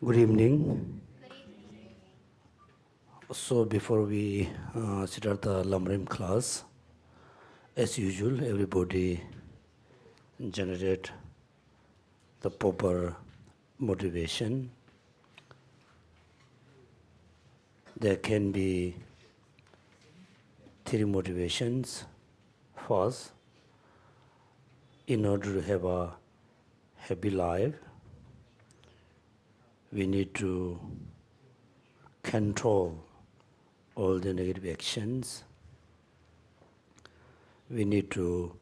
Good evening. So before we start the Lamrim class, as usual, everybody generate the proper motivation. There can be three motivations. First, in order to have a happy life, we need to control all the negative actions. We need to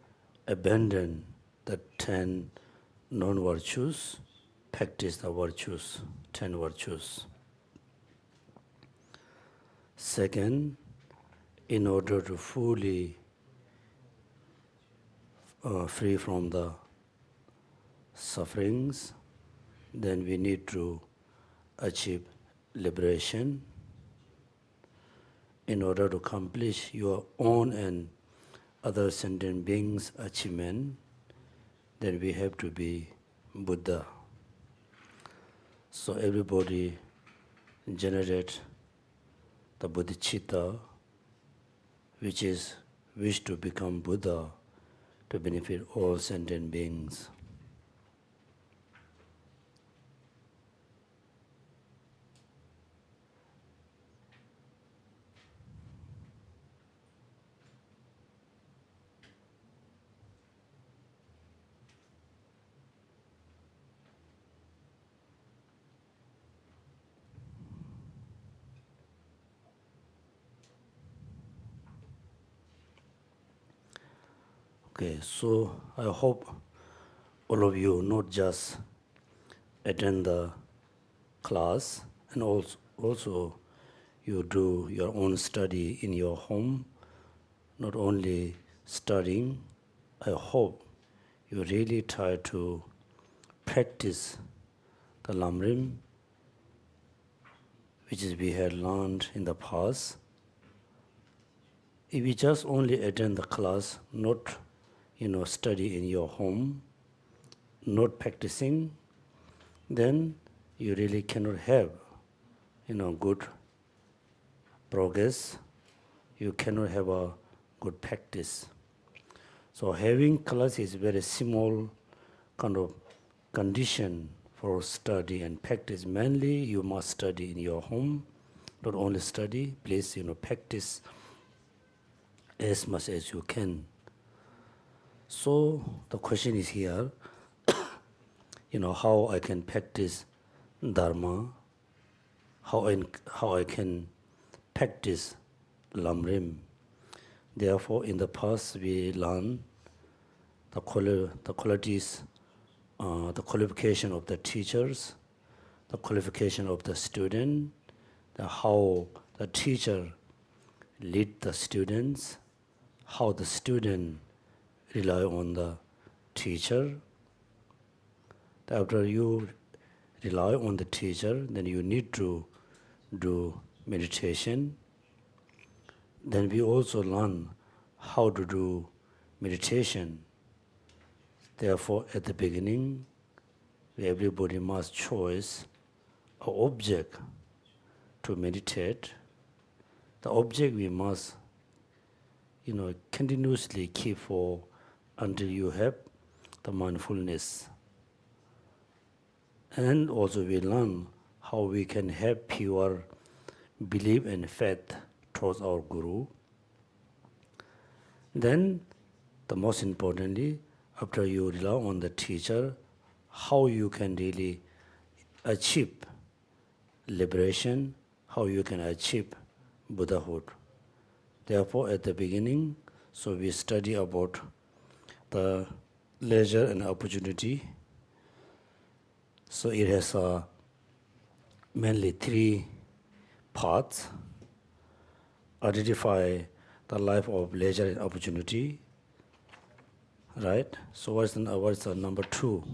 abandon the 10 non-virtues, practice the virtues, 10 virtues. Second, in order to fully free from the sufferings, then we need to achieve liberation. In order to accomplish your own and other sentient beings' achievement, then we have to be Buddha. So everybody generate the bodhicitta, which is wish to become Buddha to benefit all sentient beings. Okay, so I hope all of you not just attend the class and also you do your own study in your home, not only studying. I hope you really try to practice the Lamrim, which is we had learned in the past. If you just only attend the class, not study in your home, not practicing, then you really cannot have good progress. You cannot have a good practice. So having class is very small kind of condition for study and practice. Mainly you must study in your home, not only study, please practice as much as you can. So the question is here, how I can practice Dharma, how I can practice Lamrim. Therefore, in the past we learn the qualities, the qualification of the teachers, the qualification of the student, how the teacher lead the students, how the student rely on the teacher. After you rely on the teacher, then you need to do meditation. Then we also learn how to do meditation. Therefore, at the beginning, everybody must choose an object to meditate. The object we must, continuously keep for until you have the mindfulness. And also we learn how we can have pure belief and faith towards our Guru. Then, the most importantly, after you rely on the teacher, how you can really achieve liberation, how you can achieve Buddhahood. Therefore, at the beginning, so we study about the leisure and opportunity. So it has mainly three parts. Identify the life of leisure and opportunity, right? So what's the number two?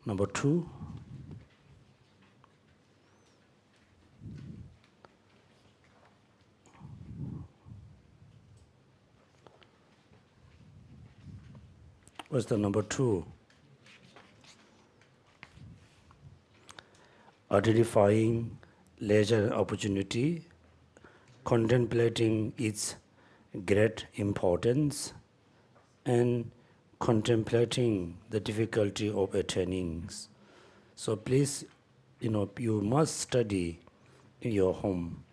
Number two, what's the number two? identifying leisure and opportunity, contemplating its great importance, and contemplating the difficulty of attaining. So please, you must study in your home,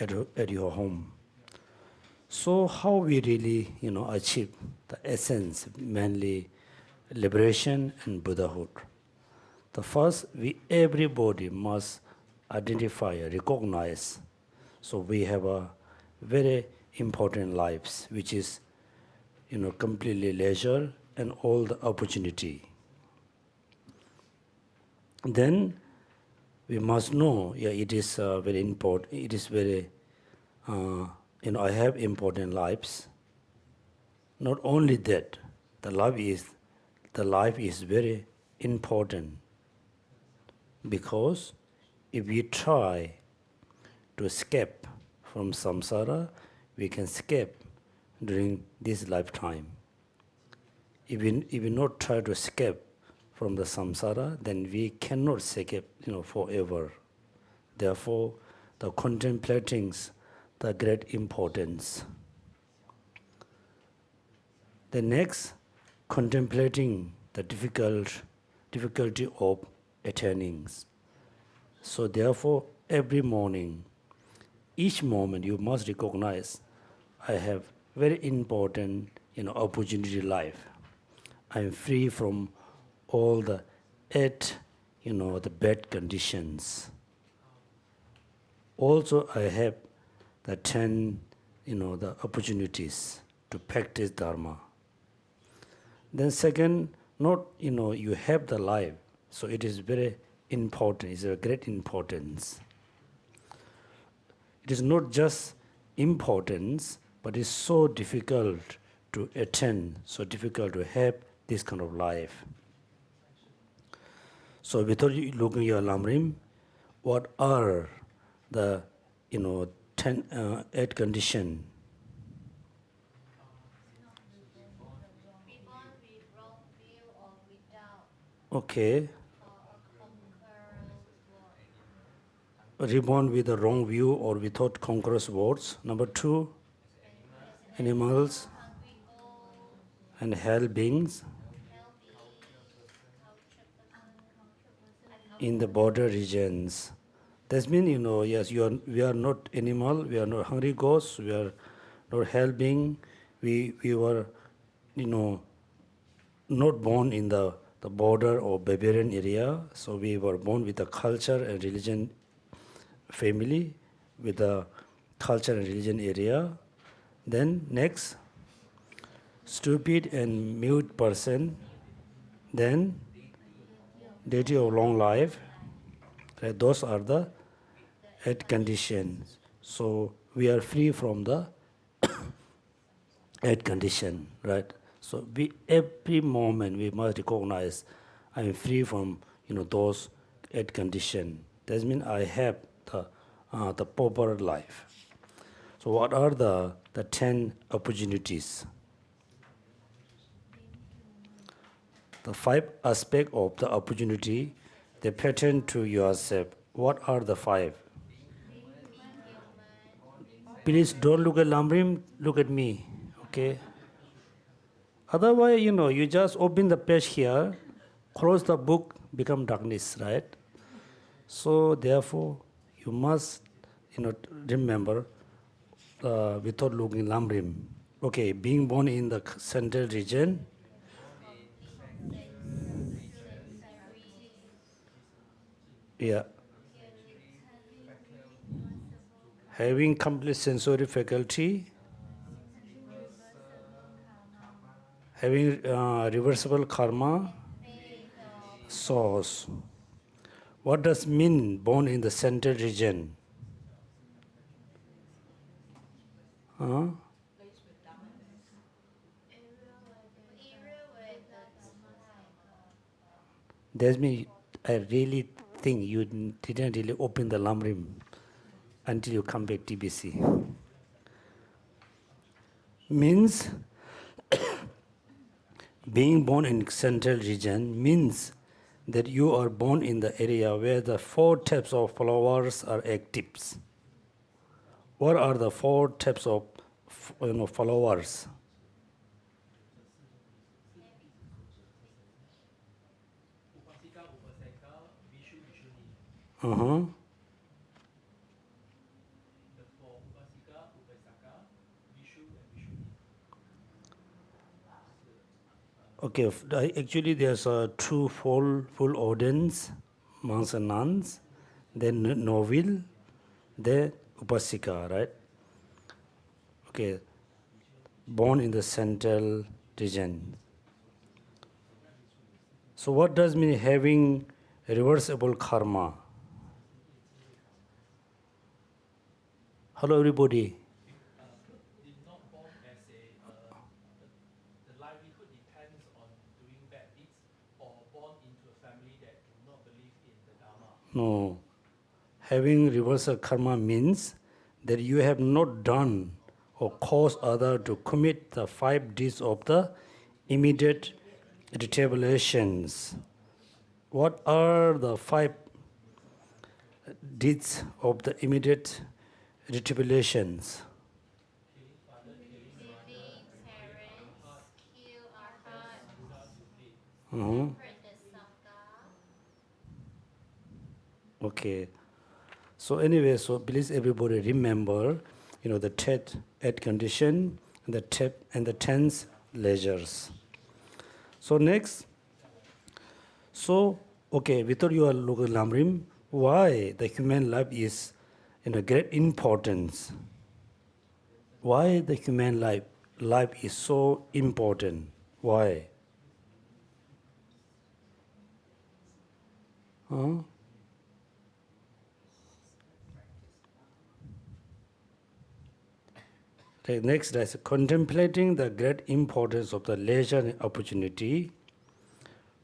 at your home. So how we really, achieve the essence, mainly liberation and Buddhahood. The first, everybody must identify, recognize. So we have a very important lives, which is, completely leisure and all the opportunity. Then we must know, it is very important. It is very, I have important lives. Not only that, the life is very important, because if we try to escape from samsara, we can escape during this lifetime. If we not try to escape from the samsara, then we cannot escape, forever. Therefore, the contemplating the great importance. The next, contemplating the difficulty of attaining. So therefore, every morning, each moment, you must recognize, I have very important, opportunity life. I am free from all the 8, the bad conditions. Also, I have the 10, the opportunities to practice Dharma. Then second, not, you have the life, so it is very important, it's a great importance. It is not just importance, but it's so difficult to attain, so difficult to have this kind of life. So without looking at your Lamrim, what are the 8 conditions? Okay. Reborn with a wrong view or without concurrent words. Number 2, animals and hell beings in the border regions. That means, yes, we are not animal, we are not hungry ghosts, we are not hell being. We were, not born in the border or barbarian area, so we were born with a culture and religion family, with the culture and religion area. Then next, stupid and mute person. Then deity of long life. Right? Those are the 8 conditions. So we are free from the 8 conditions, right? So every moment we must recognize I am free from those 8 conditions. That means I have the proper life. So what are the 10 opportunities? The 5 aspects of the opportunity, they pertain to yourself. What are the 5? Please don't look at Lamrim, look at me, okay? Otherwise, you just open the page here, close the book, become darkness, right? So therefore, you must, remember without looking Lamrim. Okay, being born in the central region, yeah, having complete sensory faculty, having reversible karma, source. What does mean born in the central region? Huh? That means I really think you didn't really open the Lamrim until you come back TBC. Means being born in central region means that you are born in the area where the 4 types of flowers are active. What are the 4 types of flowers? Uh-huh. Okay, actually there's two full ordains, monks and nuns, then novice, then upasika, right? Okay, born in the central region. So what does mean having reversible karma? Hello everybody. No. Having reversal karma means that you have not done or caused other to commit the 5 deeds of the immediate retaliations. What are the 5 deeds of the immediate retaliations? Uh-huh. Okay. So anyway, so please everybody remember, the 8 condition and the 10 leisures. So next, okay, without you are looking Lamrim, why the human life is great importance? Why the human life is so important? Why? Huh? Okay, next is contemplating the great importance of the leisure and opportunity.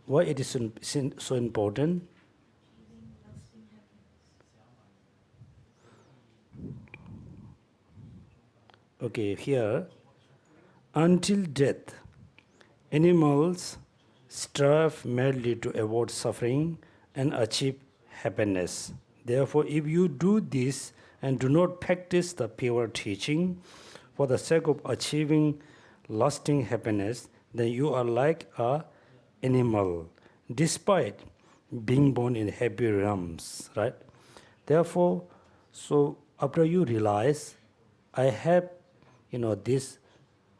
Why it is so important? Okay, here, until death, animals strive madly to avoid suffering and achieve happiness. Therefore, if you do this and do not practice the pure teaching for the sake of achieving lasting happiness, then you are like an animal, despite being born in happy realms, right? Therefore, so after you realize, I have, this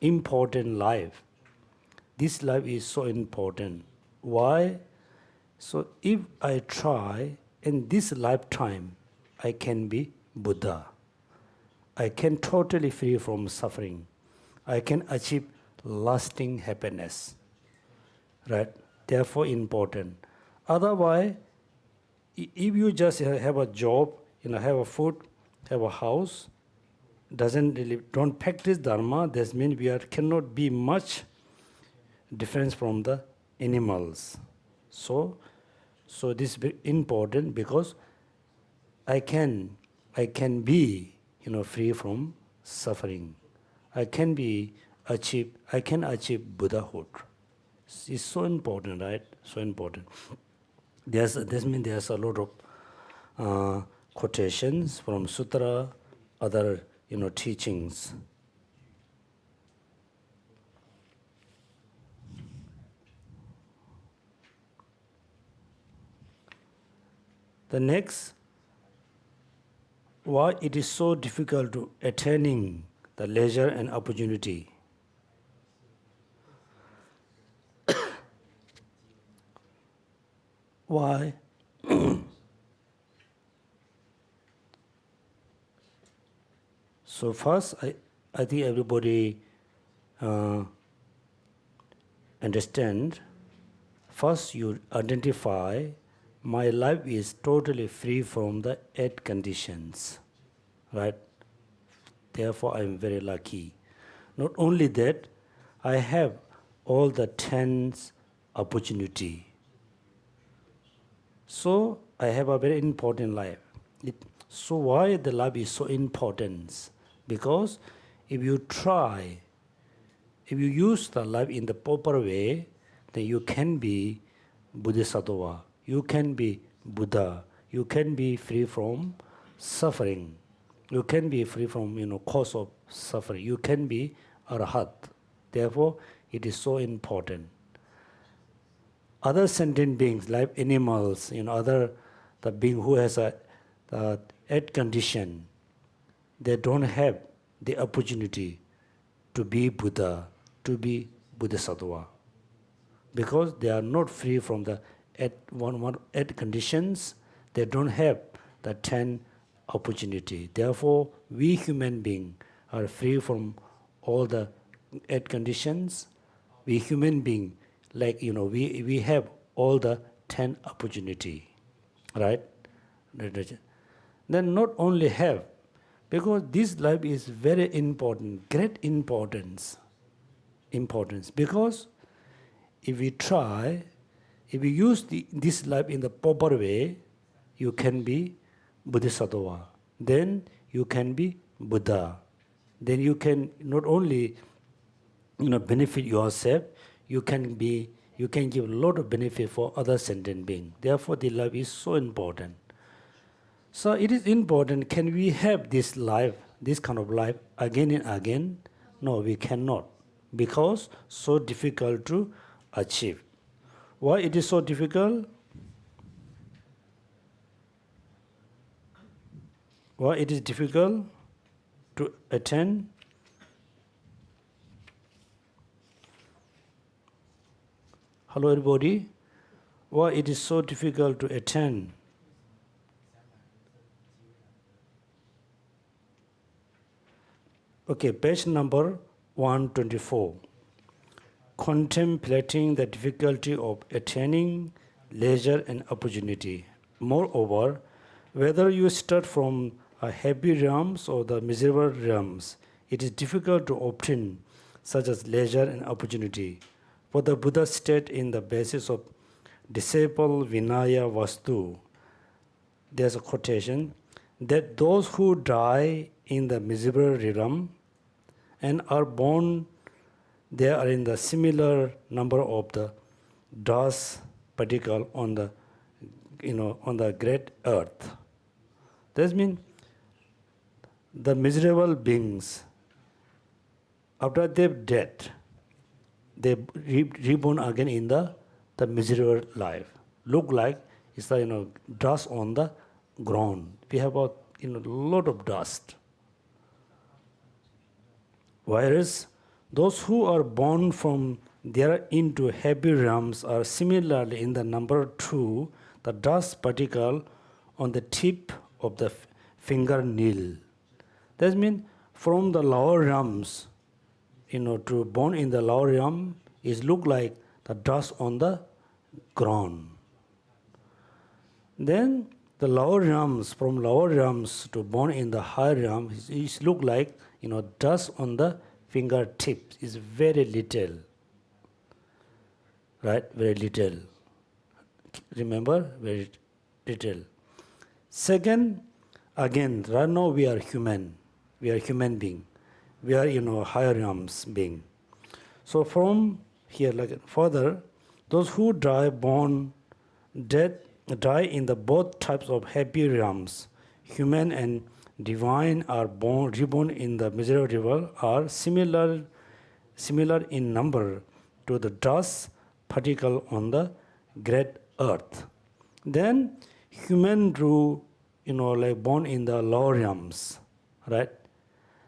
important life. This life is so important. Why? So if I try in this lifetime, I can be Buddha. I can totally free from suffering. I can achieve lasting happiness. Right? Therefore important. Otherwise, if you just have a job, have a food, have a house, don't practice dharma, that means cannot be much difference from the animals. So this is very important because I can be free from suffering. I can achieve Buddhahood. It's so important, right? So important. There's a lot of quotations from sutra, other teachings. The next, why it is so difficult to attaining the leisure and opportunity. Why? So first, I think everybody understand. First, you identify my life is totally free from the 8 conditions, right? Therefore, I am very lucky. Not only that, I have all the 10 opportunity. So I have a very important life. So why the life is so important? Because if you use the life in the proper way, then you can be Bodhisattva. you can be Buddha, you can be free from suffering, you can be free from cause of suffering, you can be Arhat. Therefore, it is so important. Other sentient beings, like animals, the being who has the eight condition, they don't have the opportunity to be Buddha, to be Bodhisattva, because they are not free from the eight conditions. They don't have the 10 opportunity. Therefore, we human beings are free from all the eight conditions. We human beings, we have all the 10 opportunity, right? Then not only have, because this life is very important, great importance, because if we try, if we use this life in the proper way, you can be Bodhisattva. Then you can be Buddha. Then you can not only benefit yourself, you can give a lot of benefit for other sentient beings. Therefore, the life is so important. So it is important. Can we have this life, this kind of life, again and again? No, we cannot, because so difficult to achieve. Why it is so difficult? Why it is difficult to attain? Hello, everybody. Why it is so difficult to attain? Okay, page number 124. Contemplating the difficulty of attaining leisure and opportunity. Moreover, whether you start from a happy realms or the miserable realms, it is difficult to obtain such as leisure and opportunity. For the Buddha state in the basis of disciple Vinaya Vastu, there's a quotation, that those who die in the miserable realm and are born they are in the similar number of the dust particle on the great earth. That means the miserable beings, after their death, they reborn again in the miserable life. Look like it's the dust on the ground. We have a lot of dust. Whereas those who are born from there into happy realms are similarly in the number 2, the dust particle on the tip of the fingernail. That means from the lower realms, to born in the lower realm is look like the dust on the ground. Then the lower realms, from lower realms to born in the higher realm is look like dust on the fingertips is very little, right? Very little. Remember, very little. Second, again, right now we are human. We are human being. We are higher realms being. So from here, further, those who die born, dead, die in the both types of happy realms, human and divine, are reborn in the miserable, are similar in number to the dust particle on the great earth. Then human born in the lower realms, right?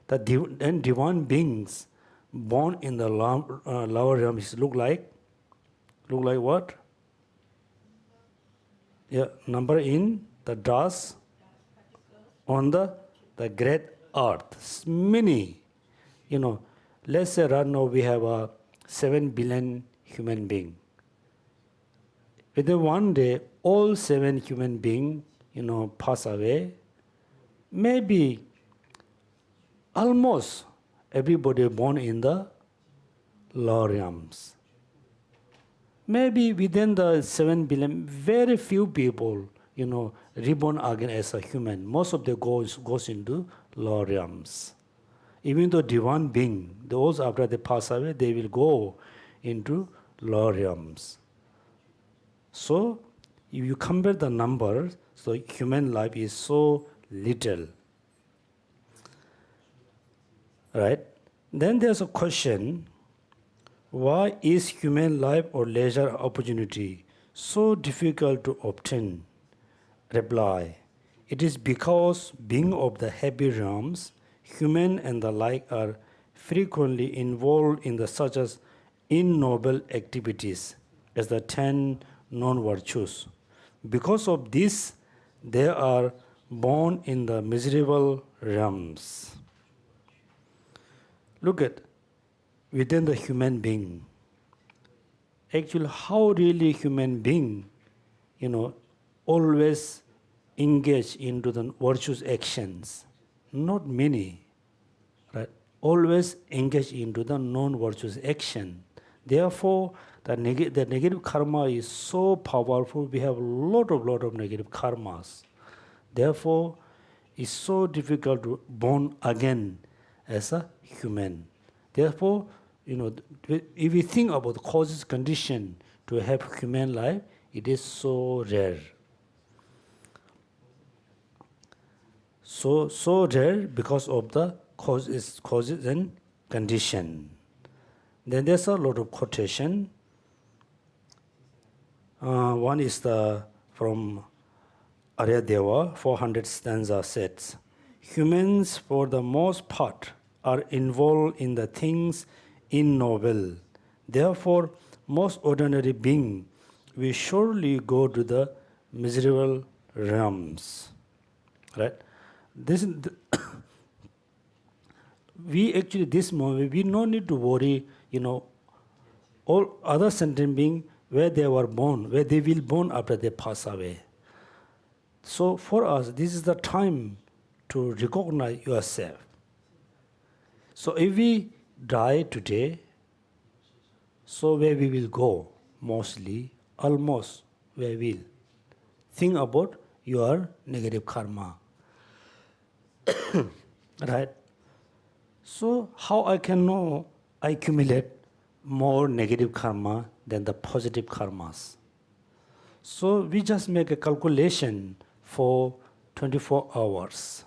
And divine beings born in the lower realms look like what? Yeah, number in the dust on the great earth. Many, let's say right now we have 7 billion human beings. Within one day, all 7 human beings, pass away. Maybe almost everybody born in the lower realms. Maybe within the 7 billion, very few people, reborn again as a human. Most of them goes into lower realms. Even though divine being, those after they pass away, they will go into lower realms. So if you compare the numbers, so human life is so little. Right? Then there's a question, why is human life or leisure opportunity so difficult to obtain? Reply, it is because being of the happy realms, human and the like are frequently involved in the such as ignoble activities as the 10 non-virtues. Because of this, they are born in the miserable realms. Look at within the human being. Actually, how really human being, always engage into the virtuous actions? Not many, right? Always engage into the non-virtuous action. Therefore, the negative karma is so powerful. We have a lot of negative karmas. Therefore, it's so difficult to born again as a human. Therefore, if we think about the causes condition to have human life, it is so rare. So rare because of the causes and condition. Then there's a lot of quotation. One is from Aryadeva, 400 stanza says, humans for the most part are involved in the things ignoble. Therefore, most ordinary being will surely go to the miserable realms. Right? This moment, we no need to worry, all other sentient beings, where they were born, where they will born after they pass away. So for us, this is the time to recognize yourself. So if we die today, so where we will go? Mostly, almost where we will. Think about your negative karma. Right? So how I can know I accumulate more negative karma than the positive karmas? So we just make a calculation for 24 hours.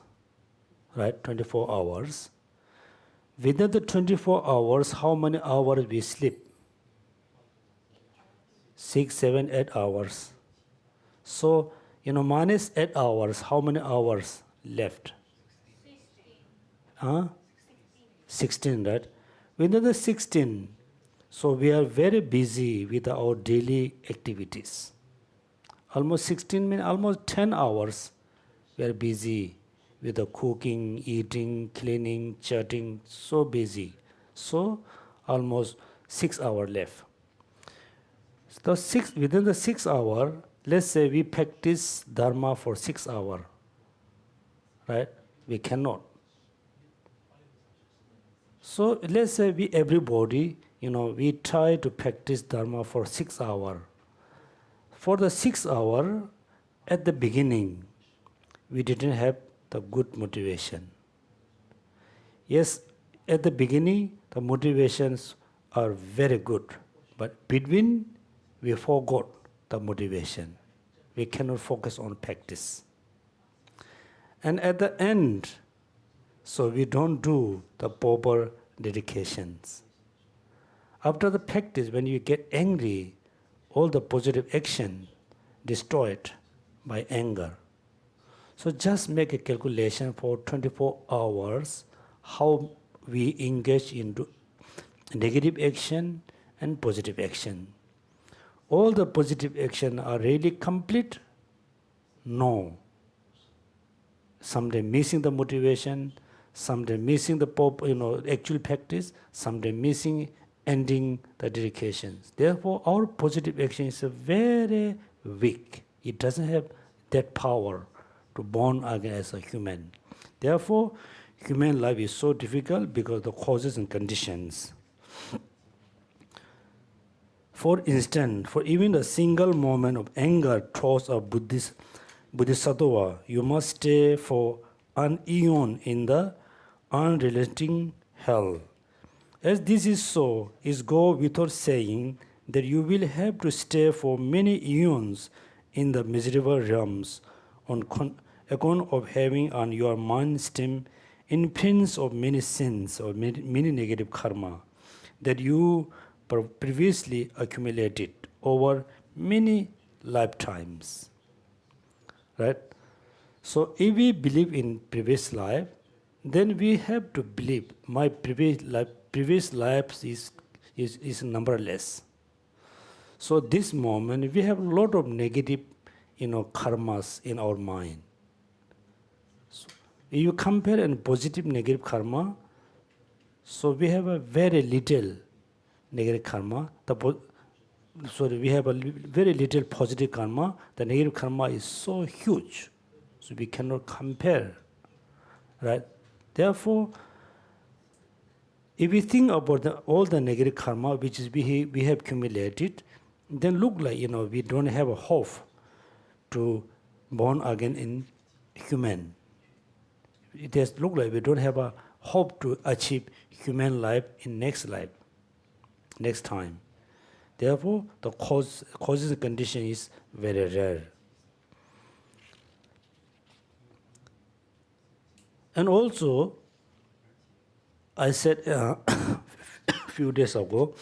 Right? 24 hours. Within the 24 hours, how many hours we sleep? 6, 7, 8 hours. So, minus 8 hours, how many hours left? 16, right? Within the 16, so we are very busy with our daily activities. Almost 16 means almost 10 hours we are busy with the cooking, eating, cleaning, chatting, so busy. So almost 6 hours left. So within the 6 hours, let's say we practice Dharma for 6 hours, right? We cannot. So let's say everybody, we try to practice Dharma for 6 hours. For the 6 hours, at the beginning, we didn't have the good motivation. Yes, at the beginning, the motivations are very good, but between, we forgot the motivation. We cannot focus on practice. And at the end, so we don't do the proper dedications. After the practice, when you get angry, all the positive action destroyed by anger. So just make a calculation for 24 hours how we engage into negative action and positive action. All the positive action are really complete? No. Someday missing the motivation, someday missing the actual practice, someday missing ending the dedications. Therefore, our positive action is very weak. It doesn't have that power to born again as a human. Therefore, human life is so difficult because of the causes and conditions. For instance, for even a single moment of anger towards a Bodhisattva, you must stay for an eon in the unrelenting hell. As this is so, it goes without saying that you will have to stay for many eons in the miserable realms on account of having on your mind stem imprints of many sins or many negative karma that you previously accumulated over many lifetimes. Right? So if we believe in previous life, then we have to believe my previous life is numberless. So this moment we have a lot of negative, karmas in our mind. So if you compare a positive negative karma, so we have a very little negative karma. We have a very little positive karma. The negative karma is so huge, so we cannot compare, right? Therefore, if we think about all the negative karma which is we have accumulated, then look like we don't have a hope to born again in human. It has look like we don't have a hope to achieve human life in next life, next time. Therefore, the causes and condition is very rare. And also, I said a few days ago,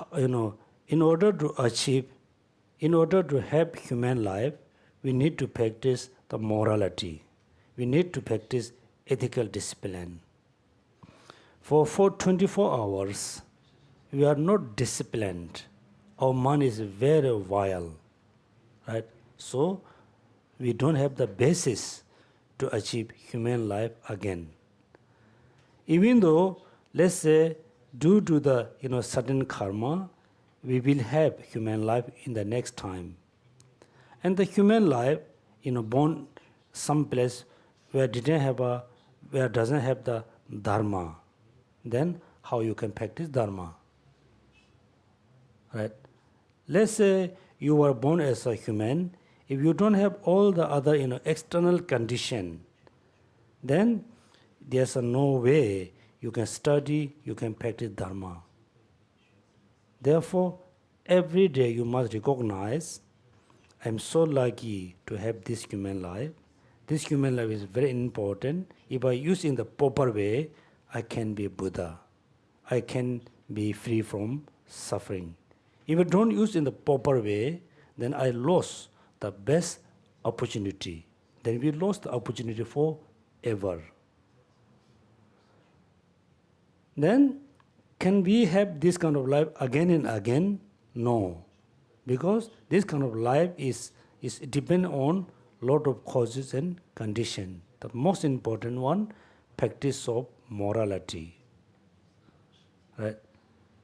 in order to have human life, we need to practice the morality. We need to practice ethical discipline. For 24 hours, we are not disciplined. Our mind is very vile, right? So, we don't have the basis to achieve human life again. Even though, let's say, due to the certain karma, we will have human life in the next time. And the human life, born someplace where doesn't have the dharma, then how you can practice dharma, right? Let's say you were born as a human. If you don't have all the other external condition, then there's no way you can study, you can practice dharma. Therefore, every day you must recognize, I'm so lucky to have this human life. This human life is very important. If I use in the proper way, I can be Buddha. I can be free from suffering. If I don't use in the proper way, then I lost the best opportunity. Then we lost the opportunity forever. Then, can we have this kind of life again and again? No. Because this kind of life is depend on lot of causes and conditions. The most important one, practice of morality. Right?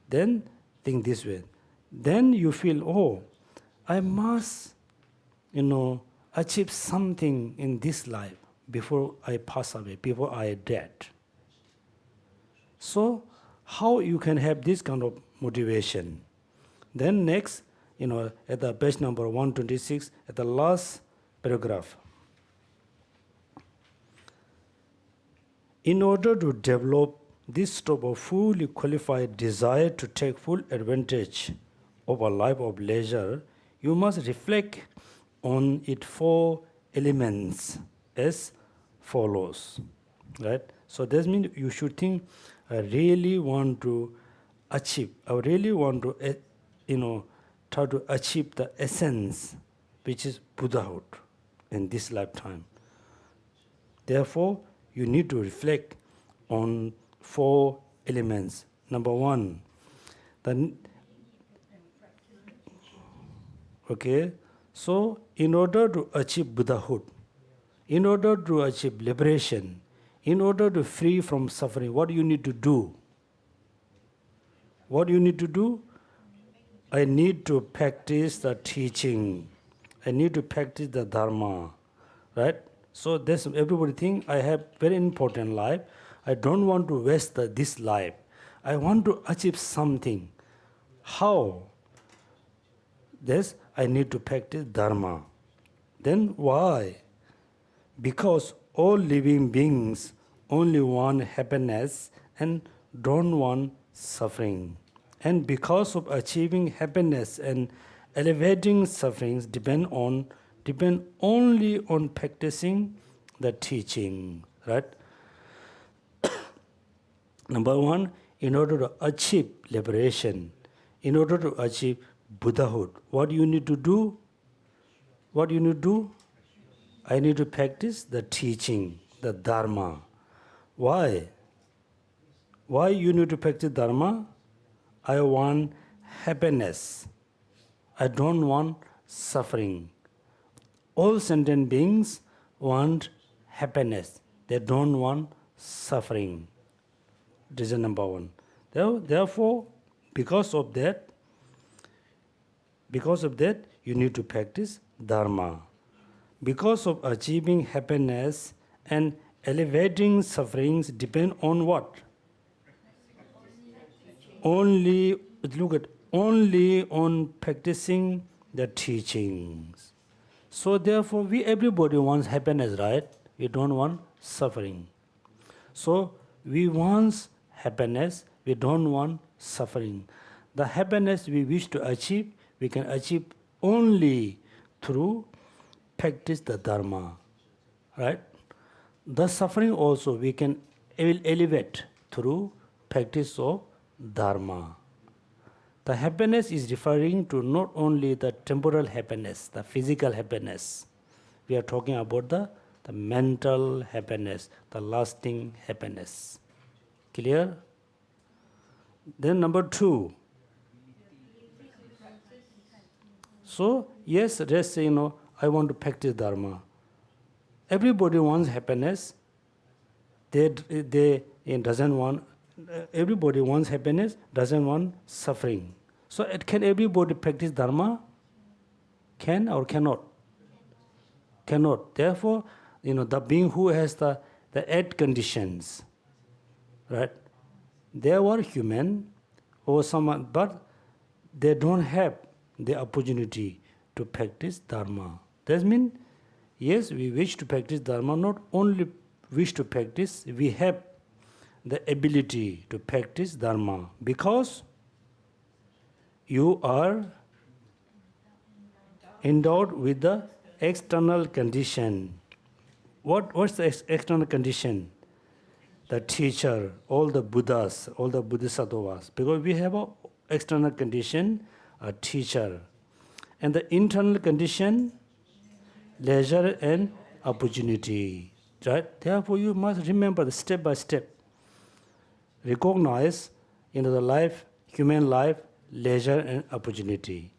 Then think this way. Then you feel, oh, I must, achieve something in this life before I pass away, before I dead. So, how you can have this kind of motivation? Then next, at the page number 126, at the last paragraph. In order to develop this type of fully qualified desire to take full advantage of a life of leisure, you must reflect on its 4 elements as follows. Right? So that means you should think, I really want to achieve, I really want to, try to achieve the essence, which is Buddhahood in this lifetime. Therefore, you need to reflect on 4 elements. Number 1, so in order to achieve Buddhahood, in order to achieve liberation, in order to free from suffering, what do you need to do? What do you need to do? I need to practice the teaching. I need to practice the Dharma, right? So that's everybody think I have very important life. I don't want to waste this life. I want to achieve something. How? This I need to practice Dharma. Then why? Because all living beings only want happiness and don't want suffering. and because of achieving happiness and elevating sufferings depend only on practicing the teaching, right? Number one, in order to achieve liberation, in order to achieve Buddhahood, what you need to do? What you need to do? I need to practice the teaching, the Dharma. Why? Why you need to practice Dharma? I want happiness. I don't want suffering. All sentient beings want happiness. They don't want suffering. Reason number one. Therefore, because of that, you need to practice Dharma. Because of achieving happiness and elevating sufferings depend on what? Only on practicing the teachings. So therefore, everybody wants happiness, right? We don't want suffering. So we want happiness, we don't want suffering. The happiness we wish to achieve, we can achieve only through practice the Dharma, right? The suffering also we can elevate through practice of Dharma. The happiness is referring to not only the temporal happiness, the physical happiness. We are talking about the mental happiness, the lasting happiness. Clear? Then number two. So, yes, let's say, I want to practice Dharma. Everybody wants happiness. Everybody wants happiness, doesn't want suffering. So, can everybody practice Dharma? Can or cannot? Cannot. Therefore, the being who has the 8 conditions, right? They were human or someone, but they don't have the opportunity to practice Dharma. That means, yes, we wish to practice Dharma, not only wish to practice, we have the ability to practice Dharma because you are endowed with the external condition. What's the external condition? The teacher, all the Buddhas, all the Bodhisattvas, because we have an external condition, a teacher. And the internal condition, leisure and opportunity. Right? Therefore, you must remember the step by step. Recognize the life, human life, leisure and opportunity.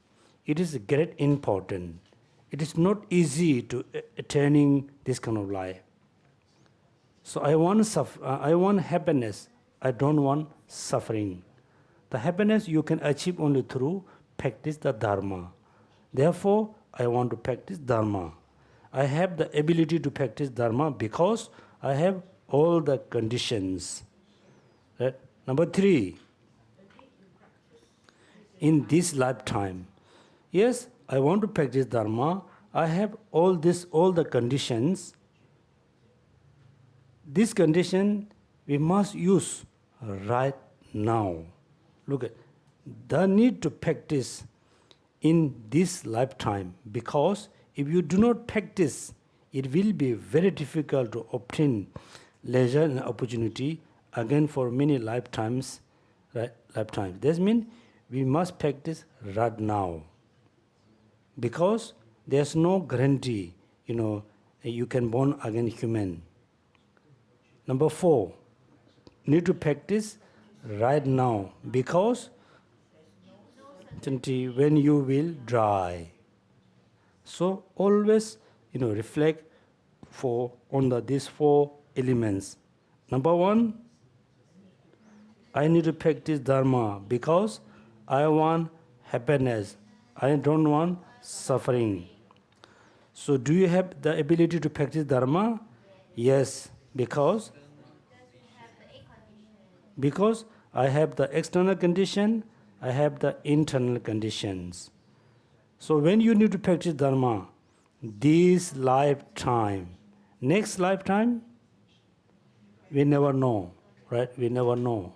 It is great important. It is not easy to attaining this kind of life. So I want happiness. I don't want suffering. The happiness you can achieve only through practice the Dharma. Therefore, I want to practice Dharma. I have the ability to practice Dharma because I have all the conditions. Right? Number 3, in this lifetime, yes, I want to practice Dharma. I have all the conditions. This condition we must use right now. Look at the need to practice in this lifetime, because if you do not practice, it will be very difficult to obtain leisure and opportunity again for many lifetimes. Right? Lifetimes. That means we must practice right now, because there's no guarantee, you can born again human. Number 4, need to practice right now, because when you will die. So always, reflect on these 4 elements. Number 1, I need to practice Dharma because I want happiness. I don't want suffering. So do you have the ability to practice Dharma? Yes, because I have the external condition, I have the internal conditions. So when you need to practice Dharma, this lifetime, next lifetime, we never know, right? We never know.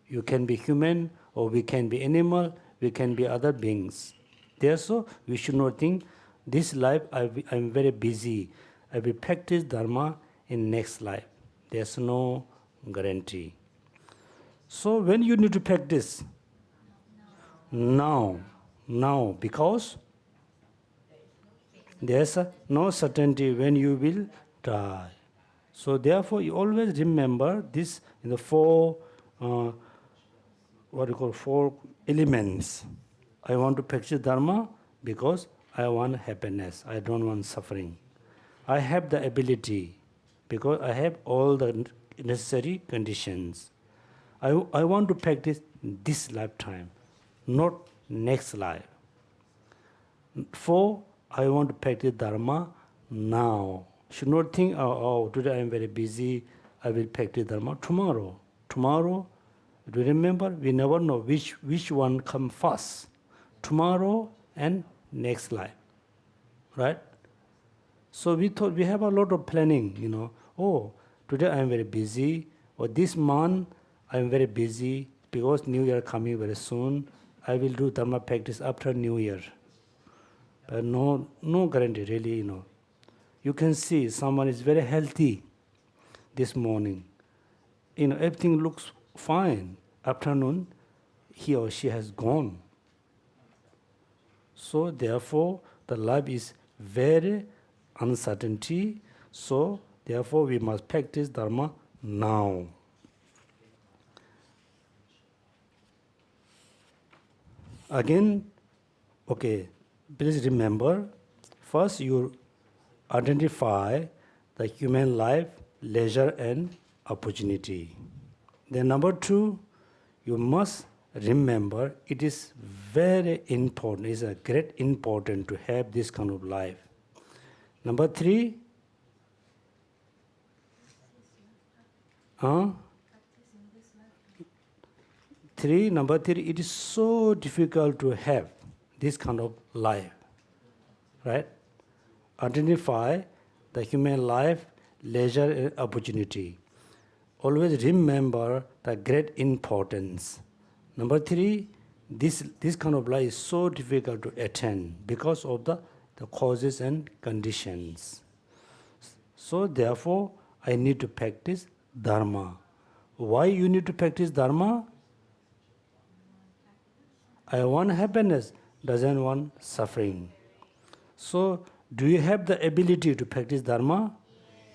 You can be human or we can be animal, we can be other beings. Therefore, we should not think, this life I'm very busy, I will practice Dharma in next life. There's no guarantee. So when you need to practice? Now, because there's no certainty when you will die. So therefore, you always remember this in the four, four elements. I want to practice Dharma because I want happiness. I don't want suffering. I have the ability because I have all the necessary conditions. I want to practice this lifetime, not next life. 4, I want to practice Dharma now. Should not think, today I am very busy, I will practice Dharma tomorrow. Tomorrow, do you remember? We never know which one come first. Tomorrow and next life, right? So we thought we have a lot of planning, today I am very busy, or this month I am very busy because New Year coming very soon. I will do Dharma practice after New Year. But no guarantee, really, You can see someone is very healthy this morning. Everything looks fine. Afternoon, he or she has gone. So therefore, the life is very uncertainty. So therefore, we must practice Dharma now. Again, please remember, first you identify the human life, leisure and opportunity. Then number 2, you must remember it is very important, it's a great important to have this kind of life. Number 3, number 3, it is so difficult to have this kind of life, right? Identify the human life, leisure and opportunity. Always remember the great importance. Number 3, this kind of life is so difficult to attain because of the causes and conditions. So therefore, I need to practice Dharma. Why you need to practice Dharma? I want happiness, doesn't want suffering. So, do you have the ability to practice Dharma?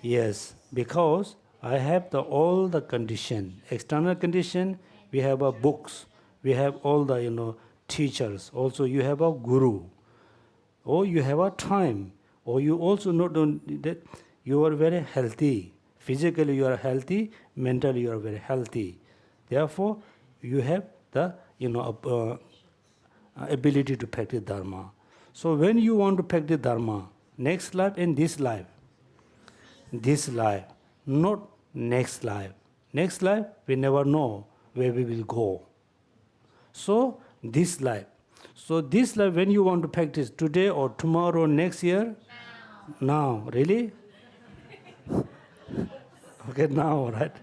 Yes, because I have all the condition, external condition. We have books, we have all the teachers. Also, you have a guru, or you have a time, or you also know that you are very healthy. Physically, you are healthy. Mentally, you are very healthy. Therefore, you have the ability to practice Dharma. So when you want to practice Dharma, next life and this life, not next life. Next life, we never know where we will go. So this life. So this life, when you want to practice, today or tomorrow, next year? Now, really? Okay, now, right?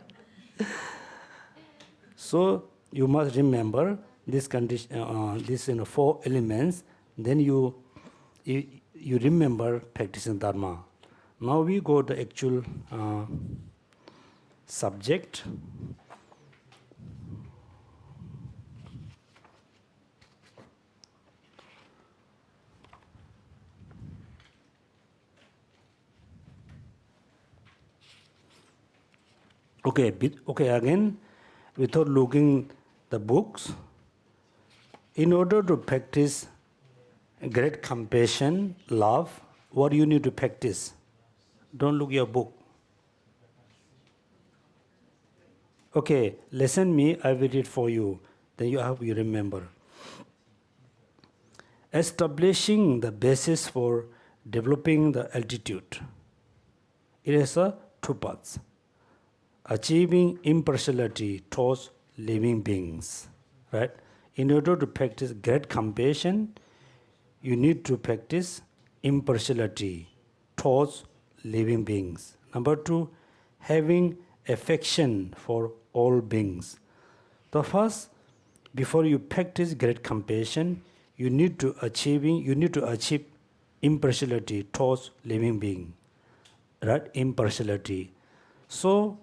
So you must remember this condition, 4 elements. Then you remember practicing Dharma. Now we go to the actual subject. Okay, again, without looking the books, in order to practice great compassion, love, what you need to practice? Don't look your book. Okay, listen me, I will read for you. Then you remember. Establishing the basis for developing the altitude. It has 2 parts. Achieving impartiality towards living beings, right? In order to practice great compassion, you need to practice impartiality towards living beings. Number 2, having affection for all beings. The first, before you practice great compassion, you need to achieve impartiality towards living being, right? Impartiality. So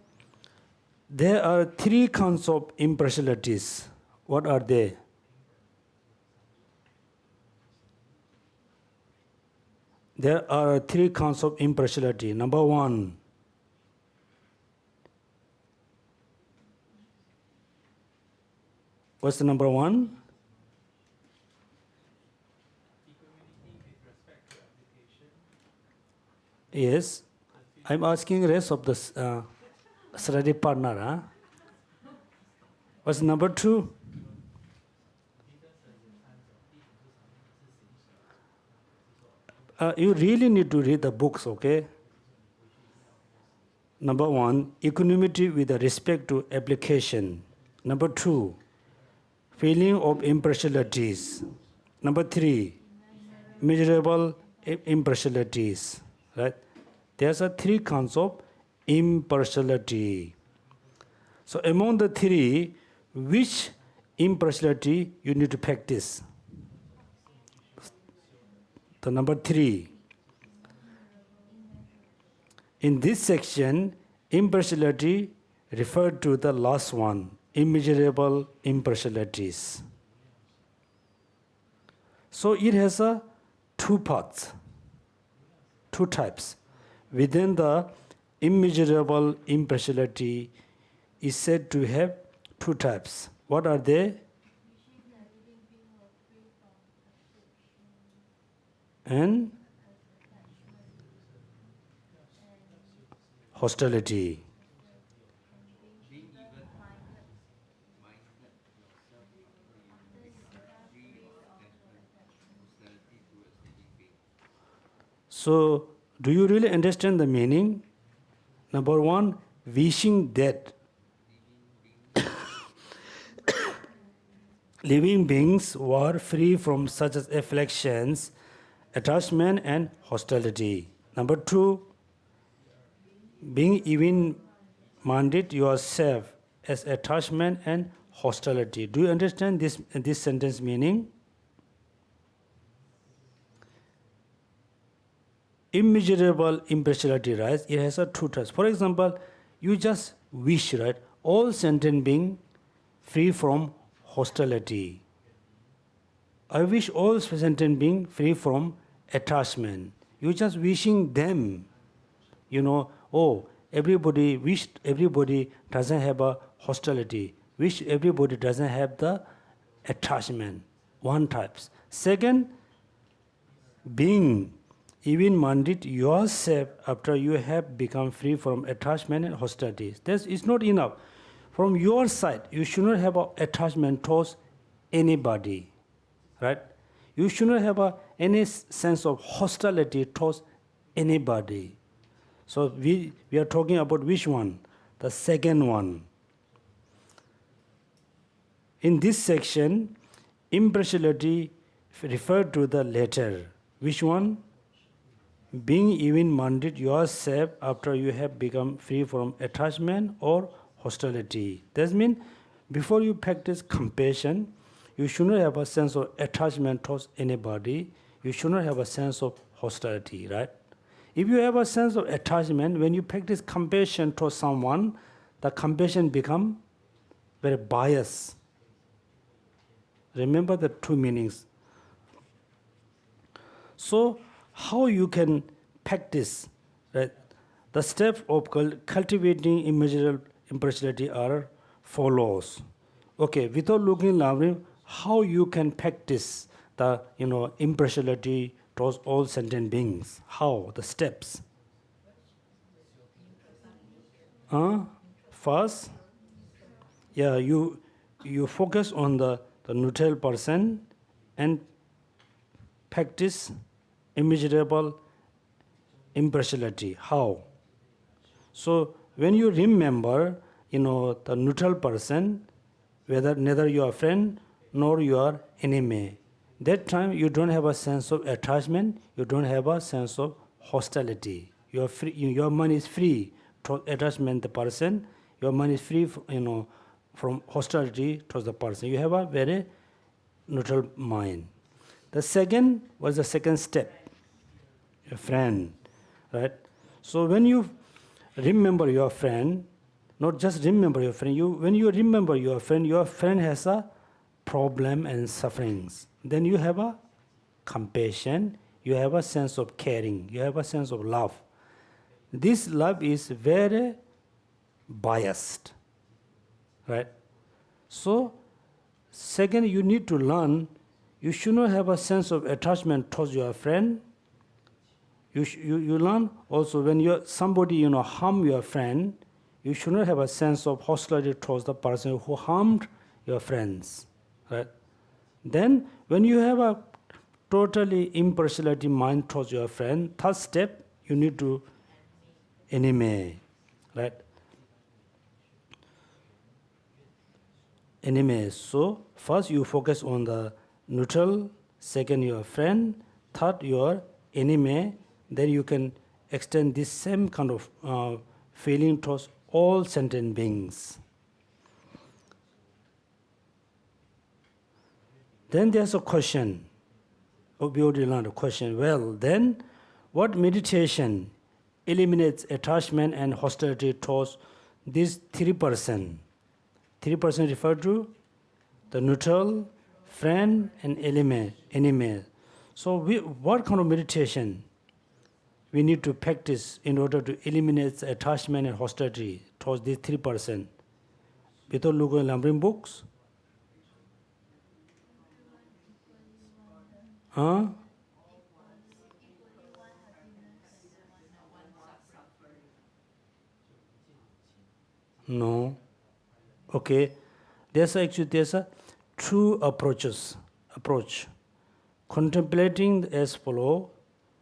there are three kinds of impartialities. What are they? There are three kinds of impartiality. Number one, what's the number one? Yes, I'm asking rest of the study partner. Huh? What's number two? You really need to read the books, okay? Number one, equanimity with respect to application. Number two, feeling of impartialities. Number three, measurable impartialities. Right? There's a three kinds of impartiality. So among the three, which impartiality you need to practice? The number three. In this section, impartiality referred to the last one, immeasurable impartialities. So it has two parts, two types. Within the immeasurable impartiality is said to have two types. What are they? And hostility. So, do you really understand the meaning? Number one, wishing that living beings were free from such as afflictions, attachment, and hostility. Number two, being even minded yourself as attachment and hostility. Do you understand this sentence meaning? Immeasurable impartiality, right? It has two types. For example, you just wish, right? All sentient beings free from hostility. I wish all sentient beings free from attachment. You just wishing them, everybody doesn't have a hostility. Wish everybody doesn't have the attachment. One type. Second, being even minded yourself after you have become free from attachment and hostility. This is not enough. From your side, you should not have an attachment towards anybody, right? You should not have any sense of hostility towards anybody. So we are talking about which one? The second one. In this section, impartiality referred to the latter. Which one? Being even-minded yourself after you have become free from attachment or hostility. That means before you practice compassion, you should not have a sense of attachment towards anybody. You should not have a sense of hostility, right? If you have a sense of attachment, when you practice compassion towards someone, the compassion becomes very biased. Remember the two meanings. So, how you can practice, right? The steps of cultivating immeasurable impartiality are follows. Okay, without looking Lamrim, how you can practice the impartiality towards all sentient beings? How? The steps. First, you focus on the neutral person and practice immeasurable impartiality. How? So when you remember, the neutral person, whether neither you are friend nor you are enemy, that time you don't have a sense of attachment, you don't have a sense of hostility. You are free, your mind is free to attachment the person, your mind is free, from hostility towards the person. You have a very neutral mind. The second was the second step, a friend, right? So when you remember your friend, not just remember your friend, when you remember your friend has a problem and sufferings. Then you have a compassion, you have a sense of caring, you have a sense of love. This love is very biased, right? So, second, you need to learn, you should not have a sense of attachment towards your friend. You learn also when somebody harm your friend, you should not have a sense of hostility towards the person who harmed your friends, right? Then, when you have a totally impartiality mind towards your friend, third step, you need to enemy, right? Enemy. So, first you focus on the neutral, second your friend, third your enemy. Then you can extend this same kind of feeling towards all sentient beings. Then there's a question. We already learned a question. Well, then, what meditation eliminates attachment and hostility towards these 3%? 3% refer to the neutral, friend, and enemy. So, what kind of meditation we need to practice in order to eliminate attachment and hostility towards these 3%? Without looking at Lamrim books? Huh? No. Okay. There's a two approach. Contemplating as follow,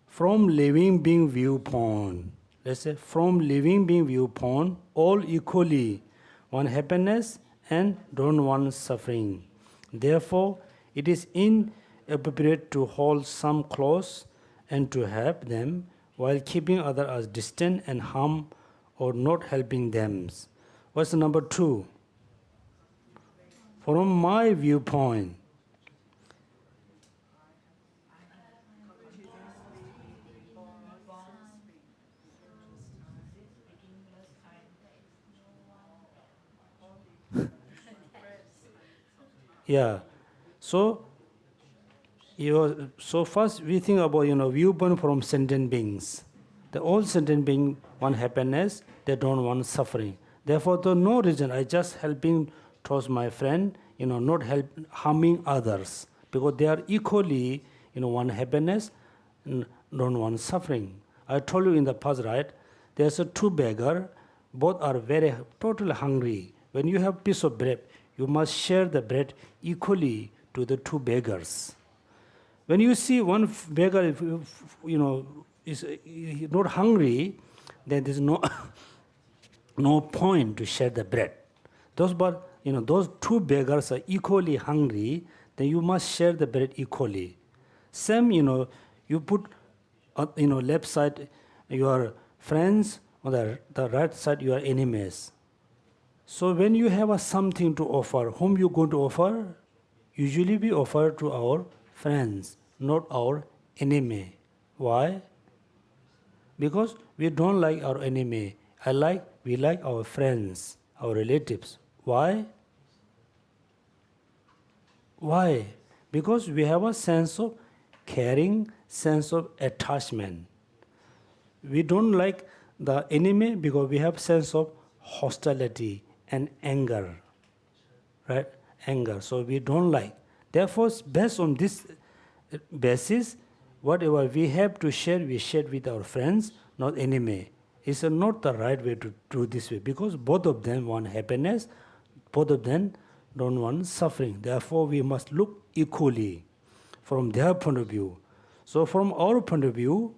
from living being viewpoint. Let's say from living being viewpoint, all equally want happiness and don't want suffering. Therefore, it is inappropriate to hold some close and to help them while keeping others as distant and harm or not helping them. What's the number 2? From my viewpoint, yeah. So first we think about viewpoint from sentient beings. The all sentient beings want happiness, they don't want suffering. Therefore, there's no reason I just helping towards my friend, not harming others, because they are equally, want happiness and don't want suffering. I told you in the past, right? There's a two beggar, both are very totally hungry. When you have piece of bread, you must share the bread equally to the two beggars. When you see one beggar, is not hungry, then there's no point to share the bread. Those two beggars are equally hungry, then you must share the bread equally. Same, you put, left side your friends, on the right side your enemies. So when you have something to offer, whom you going to offer? Usually we offer to our friends, not our enemy. Why? Because we don't like our enemy. We like our friends, our relatives. Why? Why? Because we have a sense of caring, sense of attachment. We don't like the enemy because we have sense of hostility and anger, right? Anger. So we don't like. Therefore, based on this basis, whatever we have to share, we share with our friends, not enemy. It's not the right way to do this way, because both of them want happiness, both of them don't want suffering. Therefore, we must look equally from their point of view. So from our point of view,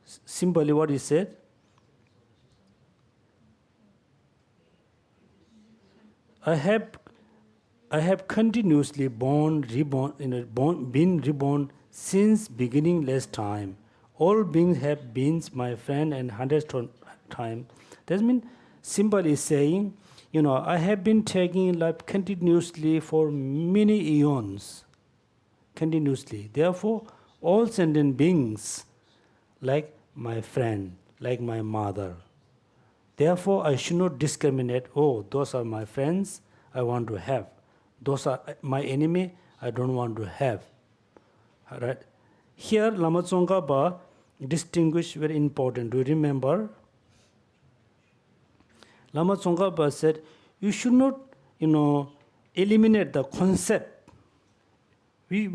simply what he said, I have continuously been reborn since beginningless time. All beings have been my friend and hundreds of times. That means simply saying, I have been taking life continuously for many eons, continuously. Therefore, all sentient beings, like my friend, like my mother. Therefore, I should not discriminate, oh, those are my friends, I want to have. Those are my enemy, I don't want to have. All right? Here, Lama Tsong-kha-pa distinguished very important. Do you remember? Lama Tsong-kha-pa said, you should not, eliminate the concept. We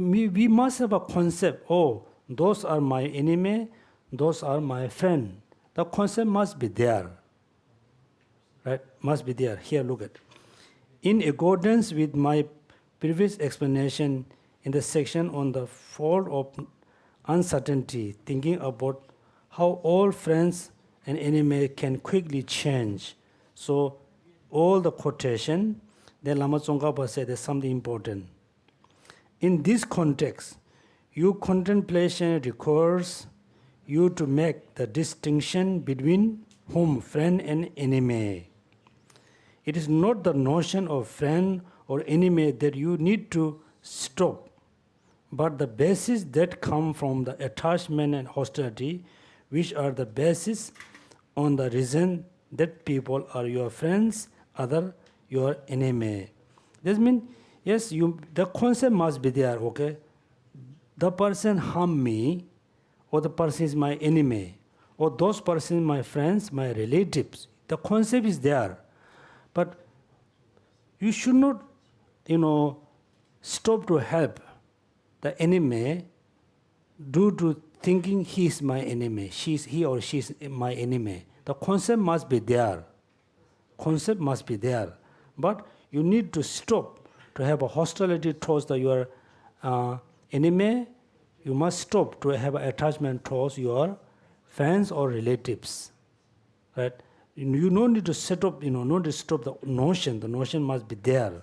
must have a concept. Oh, those are my enemy, those are my friend. The concept must be there. Right? Must be there. Here, look at. In accordance with my previous explanation in the section on the fall of uncertainty, thinking about how all friends and enemies can quickly change. So, all the quotation, then Lama Tsong-kha-pa said there's something important. In this context, your contemplation requires you to make the distinction between whom, friend and enemy. It is not the notion of friend or enemy that you need to stop, but the basis that come from the attachment and hostility, which are the basis on the reason that people are your friends, other your enemy. This means, yes, the concept must be there, okay? The person harm me, or the person is my enemy, or those persons my friends, my relatives. The concept is there. But you should not, stop to help the enemy due to thinking he is my enemy, he or she is my enemy. The concept must be there. Concept must be there. But you need to stop to have a hostility towards your enemy. You must stop to have an attachment towards your friends or relatives. Right? You don't need to set up, not to stop the notion. The notion must be there.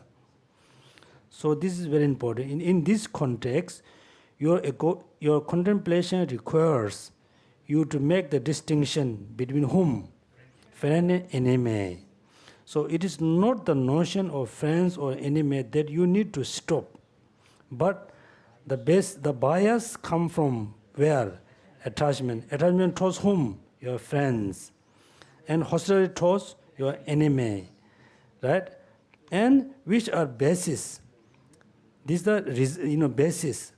So this is very important. In this context, your contemplation requires you to make the distinction between whom, friend and enemy. So it is not the notion of friends or enemy that you need to stop, but the bias come from where? Attachment. Attachment towards whom? Your friends. And hostility towards your enemy. Right? And which are basis. These are basis.